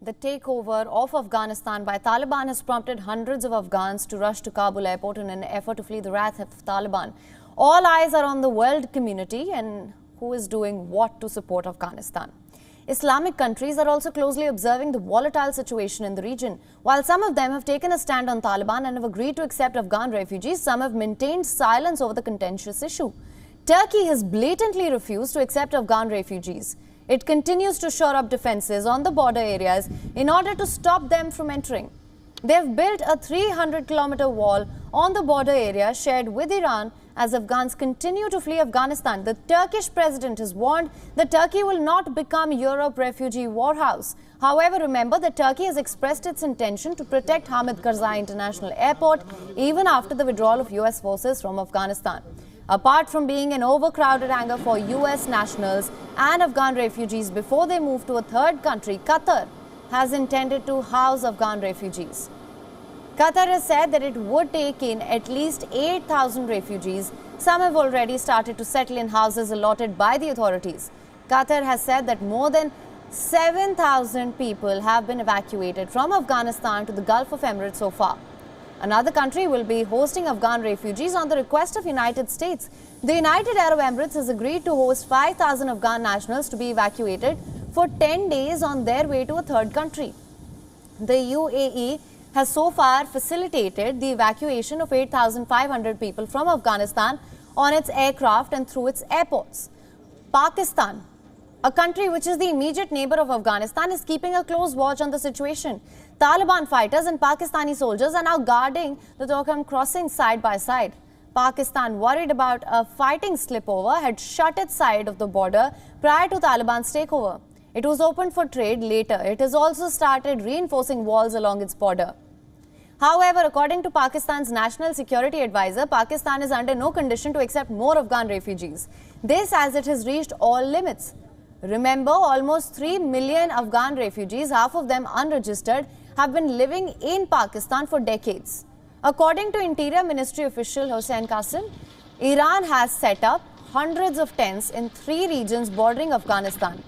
The takeover of Afghanistan by Taliban has prompted hundreds of Afghans to rush to Kabul airport in an effort to flee the wrath of Taliban. All eyes are on the world community and who is doing what to support Afghanistan. Islamic countries are also closely observing the volatile situation in the region. While some of them have taken a stand on Taliban and have agreed to accept Afghan refugees, some have maintained silence over the contentious issue. Turkey has blatantly refused to accept Afghan refugees. It continues to shore up defenses on the border areas in order to stop them from entering. They have built a 300-kilometer wall on the border area shared with Iran as Afghans continue to flee Afghanistan. The Turkish president has warned that Turkey will not become Europe's refugee warhouse. However, remember that Turkey has expressed its intention to protect Hamid Karzai International Airport even after the withdrawal of US forces from Afghanistan. Apart from being an overcrowded hangar for US nationals and Afghan refugees before they move to a third country, Qatar has intended to house Afghan refugees. Qatar has said that it would take in at least 8,000 refugees. Some have already started to settle in houses allotted by the authorities. Qatar has said that more than 7,000 people have been evacuated from Afghanistan to the Gulf of Emirates so far. Another country will be hosting Afghan refugees on the request of United States. The United Arab Emirates has agreed to host 5,000 Afghan nationals to be evacuated for 10 days on their way to a third country. The UAE has so far facilitated the evacuation of 8,500 people from Afghanistan on its aircraft and through its airports. Pakistan, a country which is the immediate neighbor of Afghanistan, is keeping a close watch on the situation. Taliban fighters and Pakistani soldiers are now guarding the Torkham crossing side by side. Pakistan, worried about a fighting slipover, had shut its side of the border prior to Taliban's takeover. It was opened for trade later. It has also started reinforcing walls along its border. However, according to Pakistan's National Security Advisor, Pakistan is under no condition to accept more Afghan refugees. This as it has reached all limits. Remember, almost 3 million Afghan refugees, half of them unregistered, have been living in Pakistan for decades. According to Interior Ministry official Hossain Qasim, Iran has set up hundreds of tents in 3 regions bordering Afghanistan.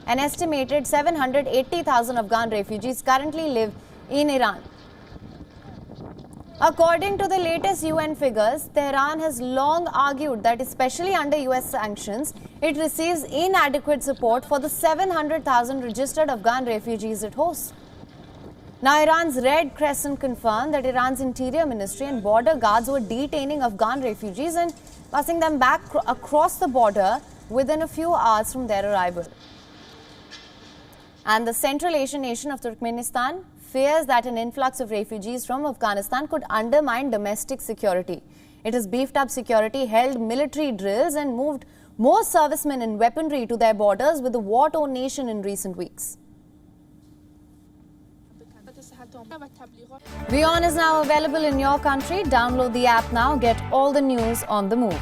An estimated 780,000 Afghan refugees currently live in Iran. According to the latest UN figures, Tehran has long argued that especially under US sanctions, it receives inadequate support for the 700,000 registered Afghan refugees it hosts. Now, Iran's Red Crescent confirmed that Iran's Interior Ministry and border guards were detaining Afghan refugees and passing them back across the border within a few hours from their arrival. And the Central Asian nation of Turkmenistan fears that an influx of refugees from Afghanistan could undermine domestic security. It has beefed up security, held military drills and moved more servicemen and weaponry to their borders with the war-torn nation in recent weeks. WION is now available in your country. Download the app now. Get all the news on the move.